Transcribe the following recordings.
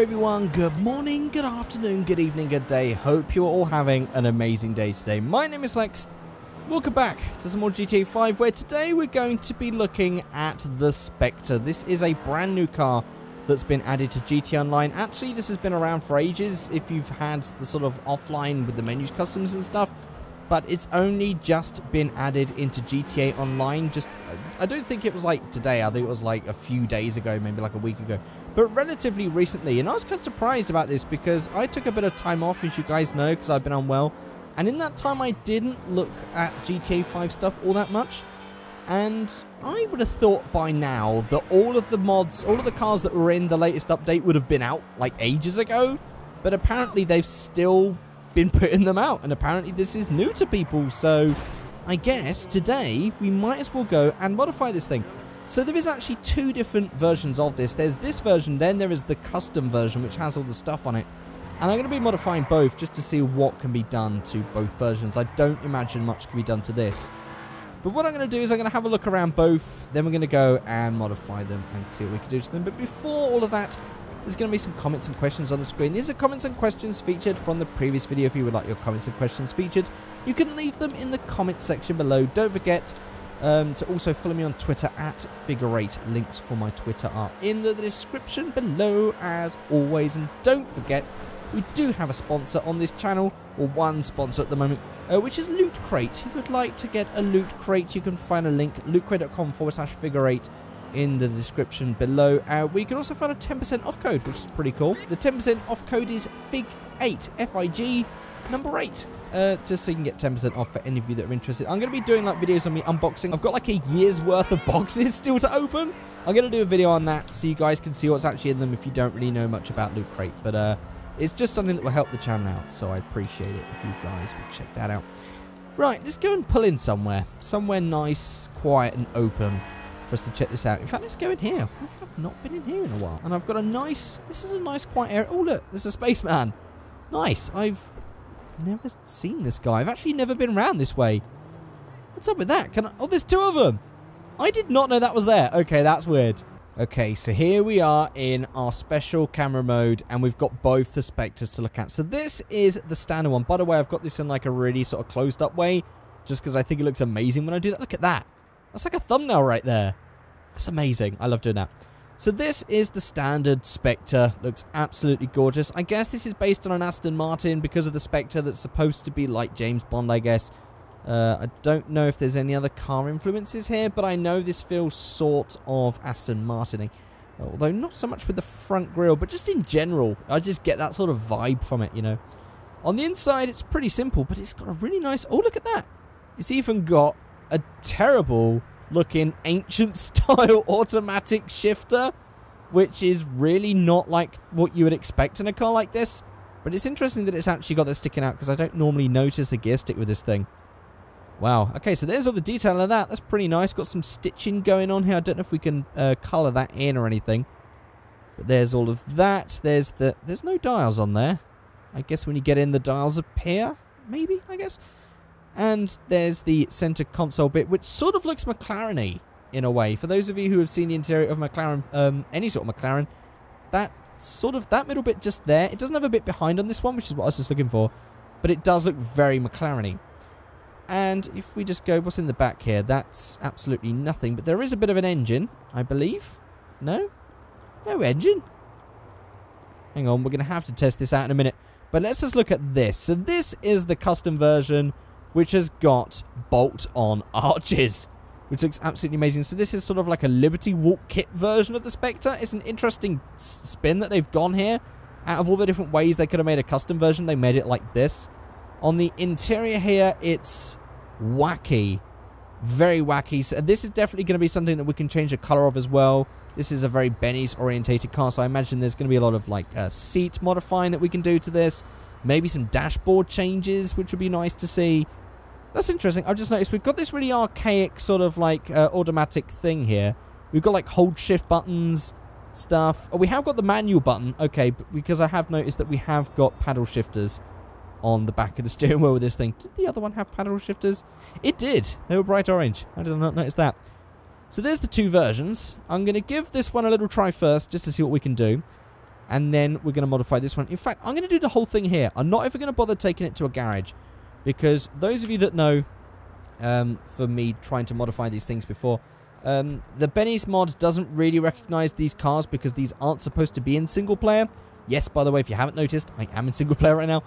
everyone, good morning, good afternoon, good evening, good day. Hope you're all having an amazing day today. My name is Lex. Welcome back to some more GTA 5, where today we're going to be looking at the Spectre. This is a brand new car that's been added to GTA Online. Actually, this has been around for ages if you've had the sort of offline with the menus customs and stuff. But it's only just been added into GTA Online. I don't think it was like today. I think it was like a few days ago, maybe like a week ago. But relatively recently. And I was kind of surprised about this because I took a bit of time off, as you guys know, because I've been unwell. And in that time, I didn't look at GTA 5 stuff all that much. And I would have thought by now that all of the mods, all of the cars that were in the latest update would have been out like ages ago. But apparently they've still been putting them out, and apparently this is new to people, so I guess today we might as well go and modify this thing. So there is actually two different versions of this. There's this version, then there is the custom version, which has all the stuff on it, and I'm going to be modifying both just to see what can be done to both versions. I don't imagine much can be done to this, but what I'm going to do is I'm going to have a look around both, then we're going to go and modify them and see what we can do to them. But before all of that, there's going to be some comments and questions on the screen. These are comments and questions featured from the previous video. If you would like your comments and questions featured, you can leave them in the comments section below. Don't forget to also follow me on Twitter at Figureight. Links for my Twitter are in the description below as always. And don't forget, we do have a sponsor on this channel, or one sponsor at the moment, which is Loot Crate. If you would like to get a Loot Crate, you can find a link, lootcrate.com/Figureight. in the description below. We can also find a 10% off code, which is pretty cool. The 10% off code is FIG8, F-I-G, number 8. Just so you can get 10% off for any of you that are interested. I'm going to be doing like videos on me unboxing. I've got like a year's worth of boxes still to open. I'm going to do a video on that so you guys can see what's actually in them if you don't really know much about Loot Crate. But it's just something that will help the channel out, so I appreciate it if you guys would check that out. Right, let's go and pull in somewhere. Somewhere nice, quiet and open for us to check this out. In fact, let's go in here. I have not been in here in a while. And I've got a nice, this is a nice quiet area. Oh look, there's a spaceman. Nice. I've never seen this guy. I've actually never been around this way. What's up with that? Oh, there's two of them. I did not know that was there. Okay, that's weird. Okay, so here we are in our special camera mode, and we've got both the Spectres to look at. So this is the standard one. By the way, I've got this in like a really sort of closed up way, just because I think it looks amazing when I do that. Look at that. That's like a thumbnail right there. That's amazing. I love doing that. So this is the standard Spectre. Looks absolutely gorgeous. I guess this is based on an Aston Martin because of the Spectre that's supposed to be like James Bond, I guess. I don't know if there's any other car influences here, but I know this feels sort of Aston Martin-y. Although not so much with the front grille, but just in general. I just get that sort of vibe from it, you know. On the inside, it's pretty simple, but it's got a really nice... Oh, look at that. It's even got a terrible looking ancient style automatic shifter, which is really not like what you would expect in a car like this. But it's interesting that it's actually got that sticking out, because I don't normally notice a gear stick with this thing. Wow. Okay, so there's all the detail of that. That's pretty nice. Got some stitching going on here. I don't know if we can colour that in or anything. But there's all of that. There's no dials on there. I guess when you get in, the dials appear. Maybe, I guess. And there's the center console bit, which sort of looks McLaren-y in a way. For those of you who have seen the interior of McLaren, any sort of McLaren, that middle bit just there, it doesn't have a bit behind on this one, which is what I was just looking for, but it does look very McLaren-y. And if we just go, what's in the back here? That's absolutely nothing, but there is a bit of an engine, I believe. No? No engine? Hang on, we're going to have to test this out in a minute. But let's just look at this. So this is the custom version, which has got bolt-on arches, which looks absolutely amazing. So this is sort of like a Liberty Walk kit version of the Spectre. It's an interesting spin that they've gone here. Out of all the different ways they could have made a custom version, they made it like this. On the interior here, it's wacky. Very wacky. So this is definitely going to be something that we can change the colour of as well. This is a very Benny's orientated car, so I imagine there's going to be a lot of like seat modifying that we can do to this. Maybe some dashboard changes, which would be nice to see. That's interesting. I've just noticed we've got this really archaic sort of like automatic thing here. We've got like hold shift buttons, stuff. Oh, we have got the manual button. Okay, but because I have noticed that we have got paddle shifters on the back of the steering wheel with this thing. Did the other one have paddle shifters? It did. They were bright orange. I did not notice that. So there's the two versions. I'm going to give this one a little try first, just to see what we can do. And then we're going to modify this one. In fact, I'm going to do the whole thing here. I'm not ever going to bother taking it to a garage. Because those of you that know, for me trying to modify these things before, the Benny's mod doesn't really recognize these cars because these aren't supposed to be in single player. Yes, by the way, if you haven't noticed, I am in single player right now.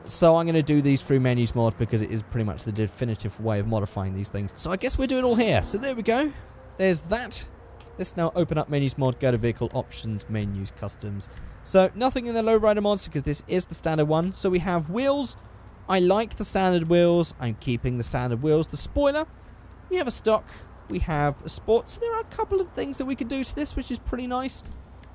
So I'm going to do these through menus mod because it is pretty much the definitive way of modifying these things. So I guess we're doing it all here. So there we go. There's that. Let's now open up menus mod, go to vehicle options, menus, customs. So nothing in the lowrider mods because this is the standard one. So we have wheels. I like the standard wheels. I'm keeping the standard wheels. The spoiler. We have a stock. We have a sport. So there are a couple of things that we can do to this, which is pretty nice.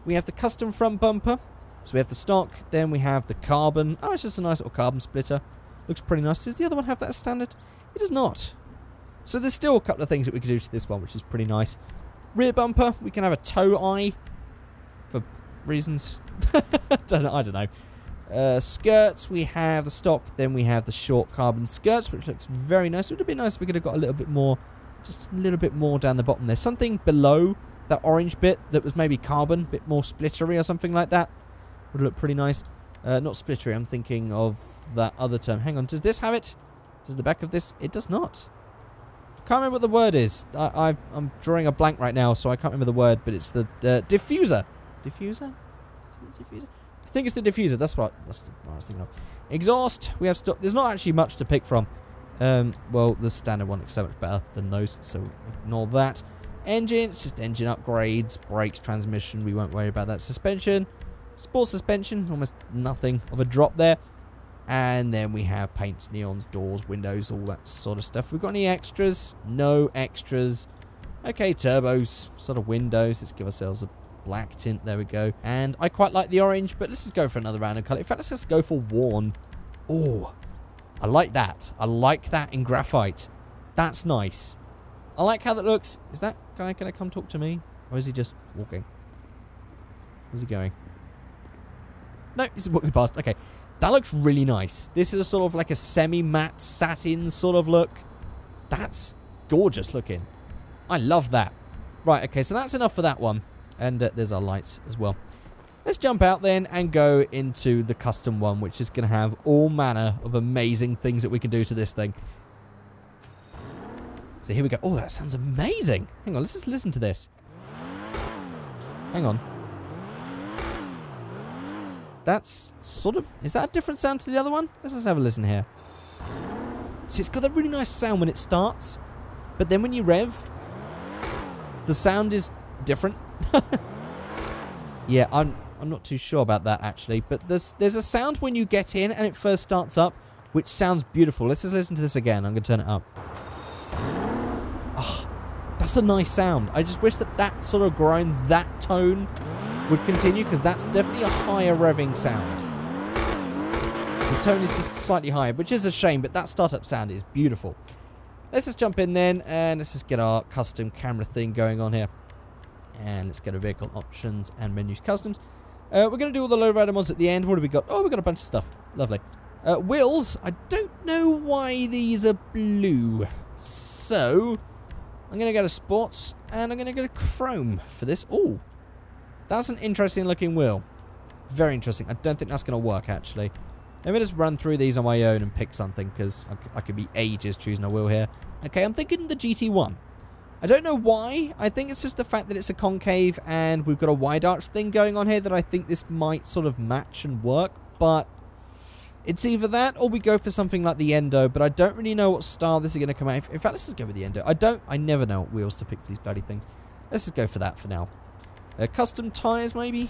We have the custom front bumper. So we have the stock. Then we have the carbon. Oh, it's just a nice little carbon splitter. Looks pretty nice. Does the other one have that as standard? It does not. So there's still a couple of things that we can do to this one, which is pretty nice. Rear bumper, we can have a tow eye for reasons. I don't know. Skirts, we have the stock, then we have the short carbon skirts, which looks very nice. It would have been nice if we could have got a little bit more, just a little bit more down the bottom there. Something below that orange bit that was maybe carbon, a bit more splittery or something like that. Would look pretty nice. Not splittery, I'm thinking of that other term. Hang on, does this have it? Does the back of this? It does not. Can't remember what the word is. I'm drawing a blank right now, so I can't remember the word, but it's the diffuser. Diffuser? Is it the diffuser? I think it's the diffuser. That's what I was thinking of. Exhaust. We have stock. There's not actually much to pick from. Well, the standard one is so much better than those, so ignore that. Engine. It's just engine upgrades. Brakes, transmission. We won't worry about that. Suspension. Sport suspension. Almost nothing of a drop there. And then we have paints, neons, doors, windows, all that sort of stuff. We've got any extras? No extras. Okay, turbos, sort of windows. Let's give ourselves a black tint. There we go. And I quite like the orange, but let's just go for another random colour. In fact, let's just go for worn. Oh, I like that. I like that in graphite. That's nice. I like how that looks. Is that guy going to come talk to me? Or is he just walking? Where's he going? No, he's walking past. Okay. That looks really nice. This is a sort of like a semi-matte satin sort of look. That's gorgeous looking. I love that. Right, okay, so that's enough for that one. And there's our lights as well. Let's jump out then and go into the custom one, which is going to have all manner of amazing things that we can do to this thing. So here we go. Oh, that sounds amazing. Hang on, let's just listen to this. Hang on. That's sort of... Is that a different sound to the other one? Let's just have a listen here. See, it's got that really nice sound when it starts. But then when you rev, the sound is different. Yeah, I'm not too sure about that, actually. But there's a sound when you get in and it first starts up, which sounds beautiful. Let's just listen to this again. I'm going to turn it up. Oh, that's a nice sound. I just wish that that sort of grind, that tone would continue, because that's definitely a higher revving sound. The tone is just slightly higher, which is a shame, but that startup sound is beautiful. Let's just jump in then, and let's just get our custom camera thing going on here. And let's go to vehicle options and menus customs. We're going to do all the lowrider mods at the end. What have we got? Oh, we've got a bunch of stuff. Lovely. Wheels. I don't know why these are blue. So, I'm going to go to sports, and I'm going to go to chrome for this. Oh. That's an interesting looking wheel. Very interesting. I don't think that's going to work, actually. Let me just run through these on my own and pick something, because I could be ages choosing a wheel here. Okay, I'm thinking the GT1. I don't know why. I think it's just the fact that it's a concave and we've got a wide arch thing going on here that I think this might sort of match and work. But it's either that or we go for something like the Endo, but I don't really know what style this is going to come out. In fact, let's just go with the Endo. I never know what wheels to pick for these bloody things. Let's just go for that for now. Custom tyres, maybe?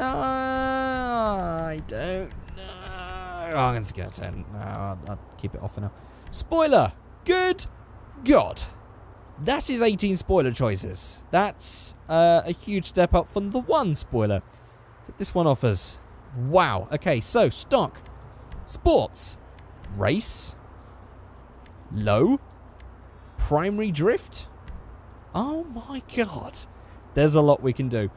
I don't know. Oh, I'm just going to turn. No, I'll keep it off for now. Spoiler! Good God! That is 18 spoiler choices. That's a huge step up from the one spoiler that this one offers. Wow. Okay, so stock, sports, race, low, primary drift. Oh my God. There's a lot we can do.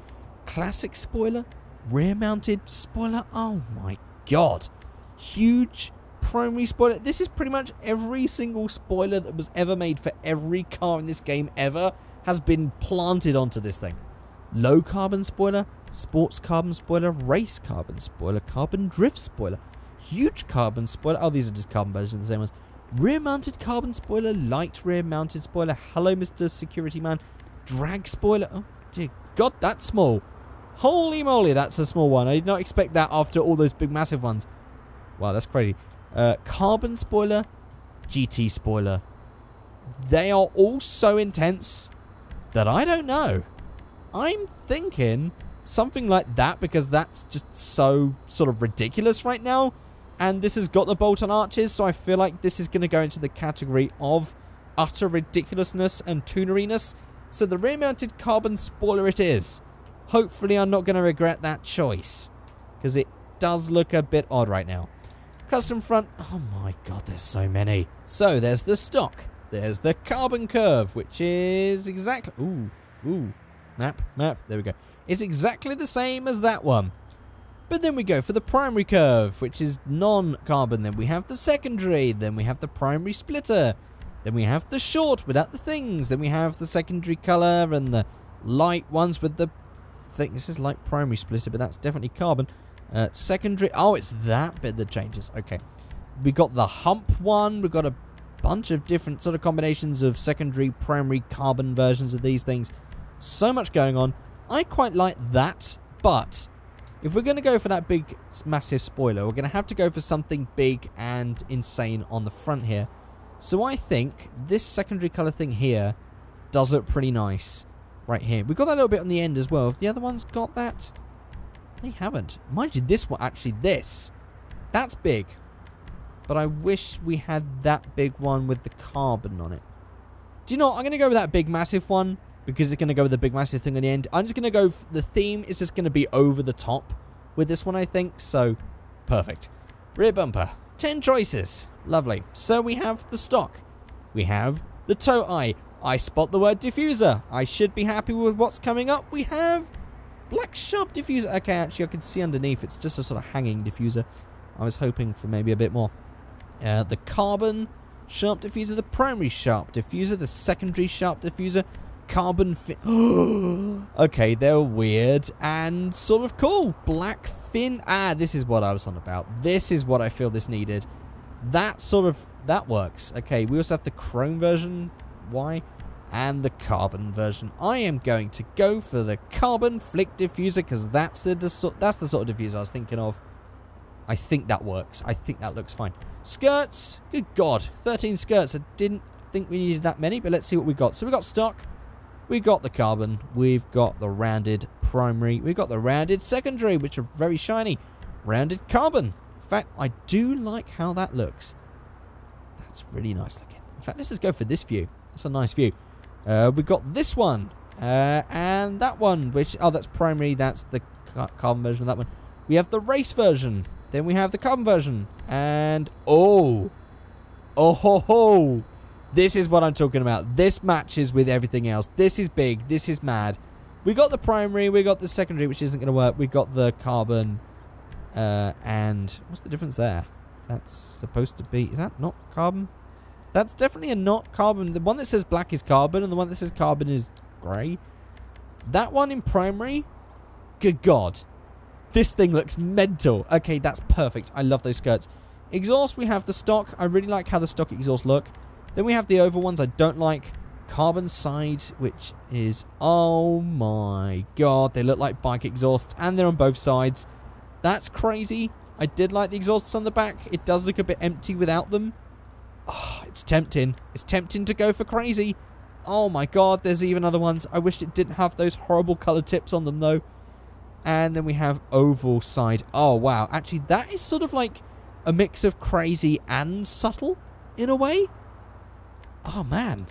Classic spoiler, rear mounted spoiler. Oh my God. Huge primary spoiler. This is pretty much every single spoiler that was ever made for every car in this game ever has been planted onto this thing. Low carbon spoiler, Sports carbon spoiler, race carbon spoiler, carbon drift spoiler, huge carbon spoiler. Oh, these are just carbon versions of the same ones. Rear mounted carbon spoiler, light rear mounted spoiler. Hello, Mr. Security Man. Drag spoiler. Oh, dear God, that's small. Holy moly, that's a small one. I did not expect that after all those big, massive ones. Wow, that's crazy. Carbon spoiler, GT spoiler. They are all so intense that I don't know. I'm thinking something like that because that's just so sort of ridiculous right now. And this has got the bolt-on arches, so I feel like this is going to go into the category of utter ridiculousness and tuneriness. So the rear-mounted carbon spoiler it is. Hopefully I'm not going to regret that choice, because it does look a bit odd right now. Custom front, oh my god, there's so many. So there's the stock, there's the carbon curve, which is exactly, map, there we go. It's exactly the same as that one. But then we go for the primary curve, which is non-carbon. Then we have the secondary, then we have the primary splitter, then we have the short without the things, then we have the secondary colour and the light ones with the thing. This is light primary splitter, but that's definitely carbon. Secondary, oh, it's that bit that changes. Okay. We got the hump one, we've got a bunch of different sort of combinations of secondary, primary, carbon versions of these things. So much going on. I quite like that, but if we're going to go for that big, massive spoiler, we're going to have to go for something big and insane on the front here. So I think this secondary colour thing here does look pretty nice right here. We've got that little bit on the end as well. Have the other ones got that? They haven't. Mind you, this one, actually that's big. But I wish we had that big one with the carbon on it. Do you know what? I'm going to go with that big, massive one, because it's going to go with the big massive thing on the end. I'm just going to go, the theme is just going to be over the top with this one, I think. So, perfect. Rear bumper. 10 choices. Lovely. So we have the stock. We have the tow eye. I spot the word diffuser. I should be happy with what's coming up. We have black sharp diffuser. Okay, actually I can see underneath. It's just a sort of hanging diffuser. I was hoping for maybe a bit more. The carbon sharp diffuser. The primary sharp diffuser. The secondary sharp diffuser. Carbon fin. Okay, they're weird and sort of cool. Black fin. Ah, this is what I was on about. This is what I feel this needed. That works. Okay, we also have the chrome version. Why? And the carbon version. I am going to go for the carbon flick diffuser because that's the sort of diffuser I was thinking of. I think that works. I think that looks fine. Skirts. Good God. 13 skirts. I didn't think we needed that many, but let's see what we got. So we got stock. We've got the carbon, we've got the rounded primary, we've got the rounded secondary, which are very shiny. Rounded carbon. In fact, I do like how that looks. That's really nice looking. In fact, let's just go for this view. That's a nice view. We've got this one, and that one, which, oh, that's primary, that's the carbon version of that one. We have the race version, then we have the carbon version, and, oh ho ho! This is what I'm talking about. This matches with everything else. This is big. This is mad. We got the primary. We got the secondary, which isn't going to work. We got the carbon. And what's the difference there? That's supposed to be... Is that not carbon? That's definitely a not carbon. The one that says black is carbon, and the one that says carbon is grey. That one in primary? Good God. This thing looks mental. Okay, that's perfect. I love those skirts. Exhaust, we have the stock. I really like how the stock exhaust look. Then we have the oval ones I don't like. Carbon side, which is... Oh my god. They look like bike exhausts. And they're on both sides. That's crazy. I did like the exhausts on the back. It does look a bit empty without them. Oh, it's tempting. It's tempting to go for crazy. Oh my god. There's even other ones. I wish it didn't have those horrible colour tips on them though. And then we have oval side. Oh wow. Actually, that is sort of like a mix of crazy and subtle in a way. Oh man,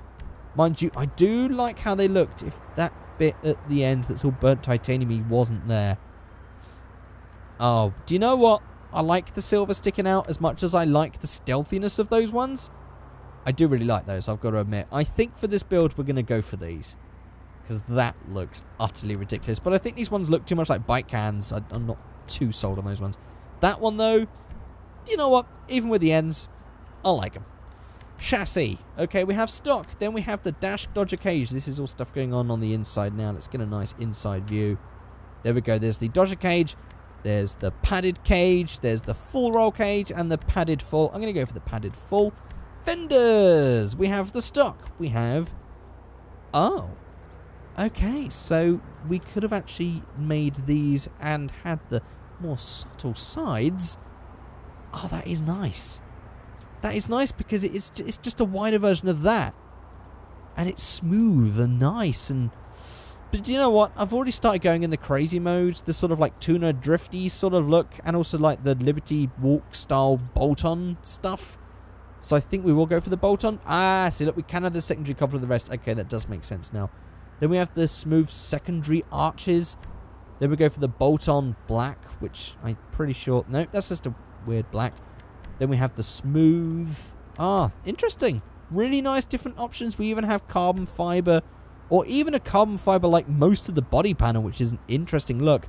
mind you, I do like how they looked. If that bit at the end that's all burnt titanium wasn't there. Oh, do you know what? I like the silver sticking out as much as I like the stealthiness of those ones. I do really like those, I've got to admit. I think for this build we're going to go for these, because that looks utterly ridiculous. But I think these ones look too much like bike cans. I'm not too sold on those ones. That one though, you know what? Even with the ends, I like them. Chassis. Okay, we have stock. Then we have the dash dodger cage. This is all stuff going on the inside now. Let's get a nice inside view. There we go. There's the Dodger cage. There's the padded cage. There's the full roll cage and the padded full. I'm going to go for the padded full. Fenders. We have the stock. We have... Oh. Okay, so we could have actually made these and had the more subtle sides. Oh, that is nice. That is nice because it's just a wider version of that. And it's smooth and nice and... But do you know what? I've already started going in the crazy mode, the sort of like tuner drifty sort of look, and also like the Liberty Walk style bolt-on stuff. So I think we will go for the bolt-on. Ah, see, look, we can have the secondary cover of the rest. Okay, that does make sense now. Then we have the smooth secondary arches. Then we go for the bolt-on black, which I'm pretty sure... No, that's just a weird black. Then we have the smooth... Ah, interesting. Really nice different options. We even have carbon fiber... Or even a carbon fiber like most of the body panel, which is an interesting look.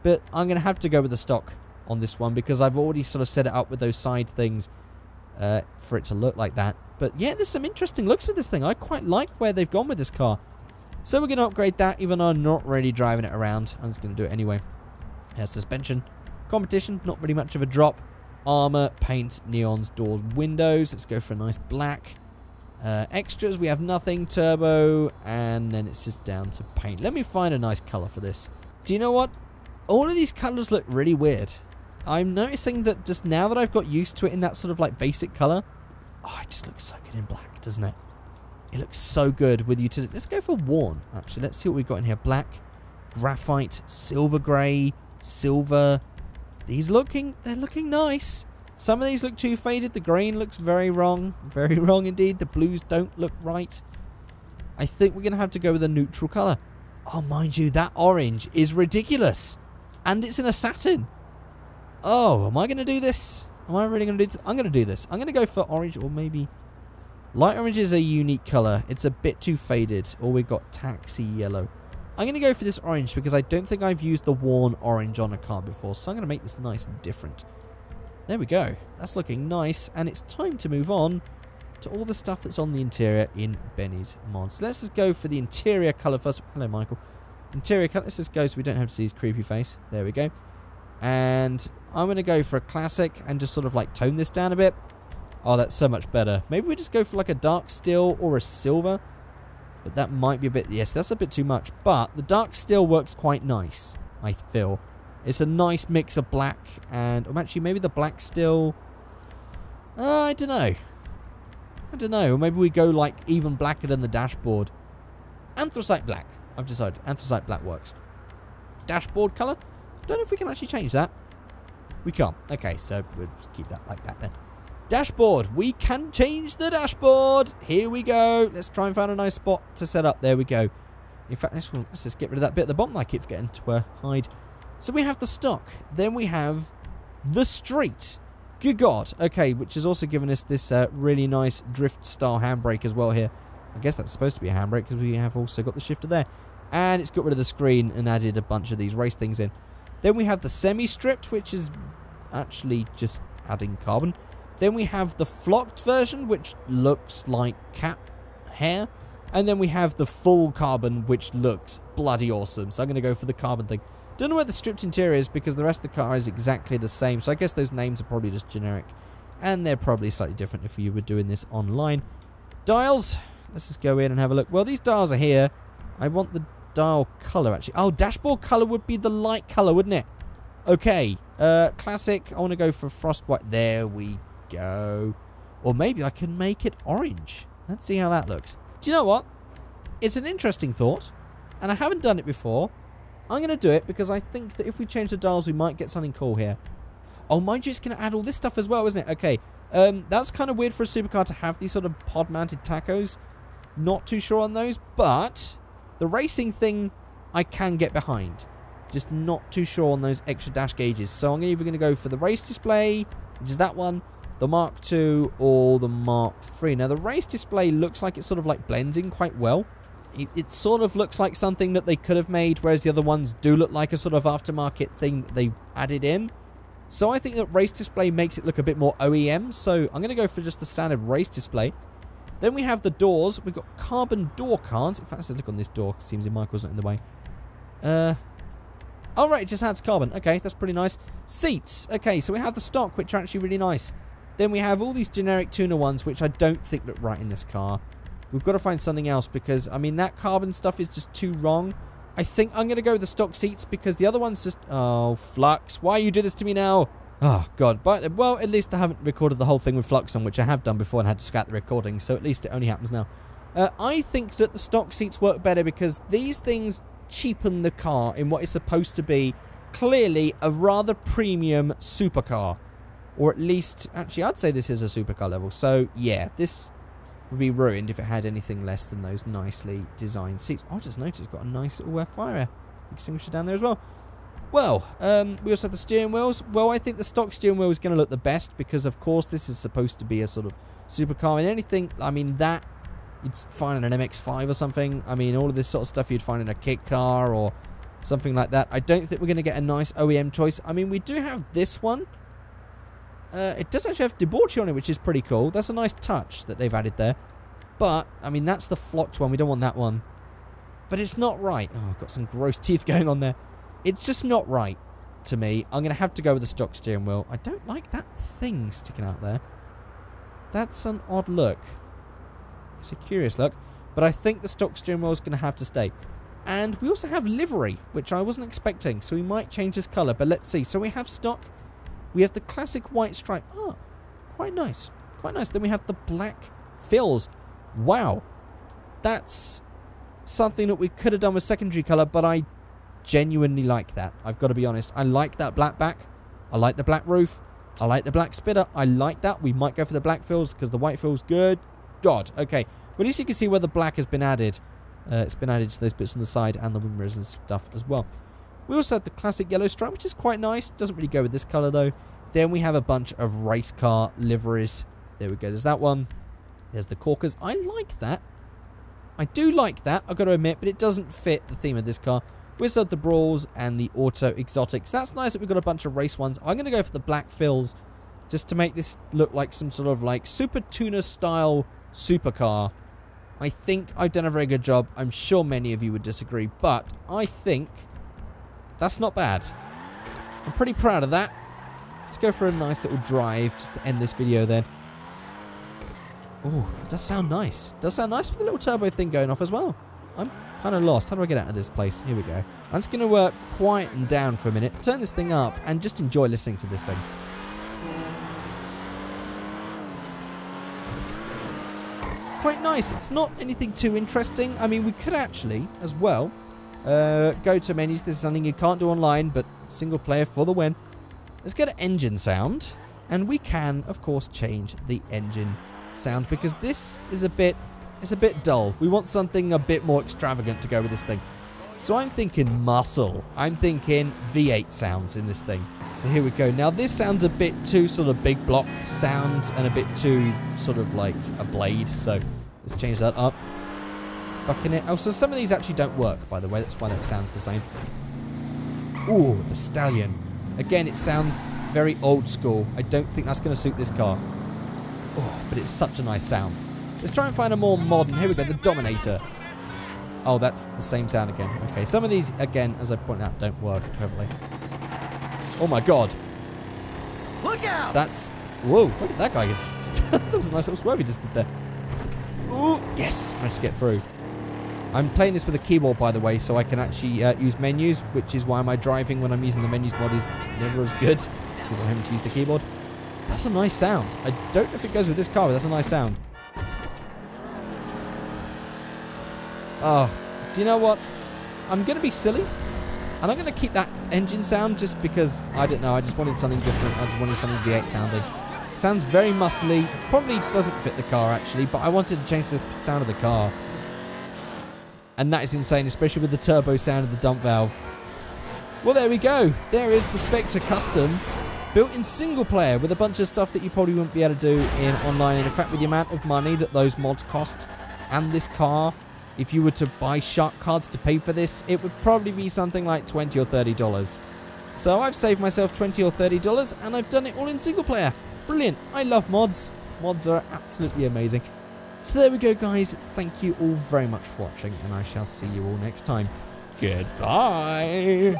But I'm going to have to go with the stock on this one because I've already sort of set it up with those side things for it to look like that. But yeah, there's some interesting looks with this thing. I quite like where they've gone with this car. So we're going to upgrade that even though I'm not really driving it around. I'm just going to do it anyway. Suspension. Competition, not really much of a drop. Armor, paint, neons, doors, windows. Let's go for a nice black. Extras, we have nothing, turbo, and then it's just down to paint. Let me find a nice colour for this. Do you know what? All of these colours look really weird. I'm noticing that just now that I've got used to it in that sort of like basic colour, oh, it just looks so good in black, doesn't it? It looks so good with utility. Let's go for worn, actually. Let's see what we've got in here. Black, graphite, silver grey, silver. They're looking nice. Some of these look too faded. The green looks very wrong. Very wrong indeed. The blues don't look right. I think we're going to have to go with a neutral colour. Oh, mind you, that orange is ridiculous. And it's in a satin. Oh, am I going to do this? Am I really going to do this? I'm going to do this. I'm going to go for orange or maybe... Light orange is a unique colour. It's a bit too faded. Or we've got taxi yellow. I'm going to go for this orange because I don't think I've used the worn orange on a car before. So I'm going to make this nice and different. There we go. That's looking nice. And it's time to move on to all the stuff that's on the interior in Benny's mod. So let's just go for the interior colour first. Hello, Michael. Interior colour. Let's just go so we don't have to see his creepy face. There we go. And I'm going to go for a classic and just sort of like tone this down a bit. Oh, that's so much better. Maybe we just go for like a dark steel or a silver. But that might be a bit... Yes, that's a bit too much. But the dark steel works quite nice, I feel. It's a nice mix of black and... actually, maybe the black steel... I don't know. I don't know. Or maybe we go like even blacker than the dashboard. Anthracite black. I've decided. Anthracite black works. Dashboard colour. Don't know if we can actually change that. We can't. Okay, so we'll just keep that like that then. Dashboard. We can change the dashboard. Here we go. Let's try and find a nice spot to set up. There we go. In fact, let's just get rid of that bit at the bottom that I keep forgetting to hide. So we have the stock. Then we have the street. Good God. Okay, which has also given us this really nice drift style handbrake as well here. I guess that's supposed to be a handbrake because we have also got the shifter there. And it's got rid of the screen and added a bunch of these race things in. Then we have the semi-stripped, which is actually just adding carbon. Then we have the flocked version, which looks like cat hair. And then we have the full carbon, which looks bloody awesome. So I'm going to go for the carbon thing. Don't know where the stripped interior is because the rest of the car is exactly the same. So I guess those names are probably just generic. And they're probably slightly different if you were doing this online. Dials. Let's just go in and have a look. Well, these dials are here. I want the dial colour, actually. Oh, dashboard colour would be the light colour, wouldn't it? Okay. Classic. I want to go for frost white. There we go. Or maybe I can make it orange. Let's see how that looks. Do you know what? It's an interesting thought. And I haven't done it before. I'm going to do it because I think that if we change the dials, we might get something cool here. Oh, mind you, it's going to add all this stuff as well, isn't it? Okay. That's kind of weird for a supercar to have these sort of pod-mounted tacos. Not too sure on those, but the racing thing I can get behind. Just not too sure on those extra dash gauges. So I'm either going to go for the race display, which is that one, the Mark II, or the Mark III. Now, the race display looks like it sort of like blends in quite well. It sort of looks like something that they could have made, whereas the other ones do look like a sort of aftermarket thing that they added in. So I think that race display makes it look a bit more OEM. So I'm going to go for just the standard race display. Then we have the doors. We've got carbon door cards. In fact, let's look on this door. Seems like Michael's not in the way. Oh, right, it just adds carbon. Okay, that's pretty nice. Seats. Okay, so we have the stock, which are actually really nice. Then we have all these generic tuner ones, which I don't think look right in this car. We've got to find something else because, I mean, that carbon stuff is just too wrong. I think I'm going to go with the stock seats because the other one's just... Oh, Flux, why you do this to me now? Oh, God. But, well, at least I haven't recorded the whole thing with Flux on, which I have done before and had to scrap the recording, so at least it only happens now. I think that the stock seats work better because these things cheapen the car in what is supposed to be clearly a rather premium supercar. Or at least, actually, I'd say this is a supercar level. So, yeah, this would be ruined if it had anything less than those nicely designed seats. Oh, I just noticed it's got a nice little fire extinguisher down there as well. Well, we also have the steering wheels. Well, I think the stock steering wheel is going to look the best because, of course, this is supposed to be a sort of supercar. And anything, I mean, that you'd find in an MX-5 or something. I mean, all of this sort of stuff you'd find in a kit car or something like that. I don't think we're going to get a nice OEM choice. I mean, we do have this one. It does actually have debauchery on it, which is pretty cool. That's a nice touch that they've added there. But, I mean, that's the flocked one. We don't want that one. But it's not right. Oh, I've got some gross teeth going on there. It's just not right to me. I'm going to have to go with the stock steering wheel. I don't like that thing sticking out there. That's an odd look. It's a curious look. But I think the stock steering wheel is going to have to stay. And we also have livery, which I wasn't expecting. So we might change this colour. But let's see. So we have stock. We have the classic white stripe. Oh, quite nice. Quite nice. Then we have the black fills. Wow. That's something that we could have done with secondary colour, but I genuinely like that. I've got to be honest. I like that black back. I like the black roof. I like the black spitter. I like that. We might go for the black fills because the white fills good. God. Okay. Well, at least you can see where the black has been added. It's been added to those bits on the side and the wing mirrors and stuff as well. We also have the classic yellow stripe, which is quite nice. Doesn't really go with this colour, though. Then we have a bunch of race car liveries. There we go. There's that one. There's the corkers. I like that. I do like that, I've got to admit, but it doesn't fit the theme of this car. We also have the brawls and the auto exotics. That's nice that we've got a bunch of race ones. I'm going to go for the black fills just to make this look like some sort of like super tuner style supercar. I think I've done a very good job. I'm sure many of you would disagree, but I think that's not bad. I'm pretty proud of that. Let's go for a nice little drive just to end this video then. Oh, it does sound nice. It does sound nice with the little turbo thing going off as well. I'm kind of lost. How do I get out of this place? Here we go. I'm just going to quieten down for a minute, turn this thing up, and just enjoy listening to this thing. Quite nice. It's not anything too interesting. I mean, we could actually, as well, go to menus. This is something you can't do online, but single player for the win. Let's go to engine sound, and we can, of course, change the engine sound because this is a bit dull. We want something a bit more extravagant to go with this thing. So I'm thinking muscle. I'm thinking V8 sounds in this thing. So here we go. Now this sounds a bit too sort of big block sound and a bit too sort of like a blade. So let's change that up. Bucking it. Oh, so some of these actually don't work, by the way. That's why that sounds the same. Ooh, the Stallion. Again, it sounds very old school. I don't think that's going to suit this car. Oh, but it's such a nice sound. Let's try and find a more modern... Here we go, the Dominator. Oh, that's the same sound again. Okay, some of these, again, as I pointed out, don't work perfectly. Oh my god. Look out! That's... Whoa, what did that guy just... That was a nice little swerve he just did there. Ooh, yes! Managed to get through. I'm playing this with a keyboard, by the way, so I can actually use menus, which is why my driving when I'm using the menus mod is never as good, because I'm having to use the keyboard. That's a nice sound. I don't know if it goes with this car, but that's a nice sound. Oh, do you know what? I'm going to be silly, and I'm going to keep that engine sound just because, I don't know, I just wanted something different. I just wanted something V8 sounding. Sounds very muscly. Probably doesn't fit the car, actually, but I wanted to change the sound of the car. And that is insane, especially with the turbo sound of the dump valve. Well, there we go. There is the Spectre Custom, built in single player with a bunch of stuff that you probably wouldn't be able to do in online. And in fact, with the amount of money that those mods cost and this car, if you were to buy shark cards to pay for this, it would probably be something like $20 or $30. So I've saved myself $20 or $30 and I've done it all in single player. Brilliant. I love mods. Mods are absolutely amazing. So there we go, guys. Thank you all very much for watching, and I shall see you all next time. Goodbye.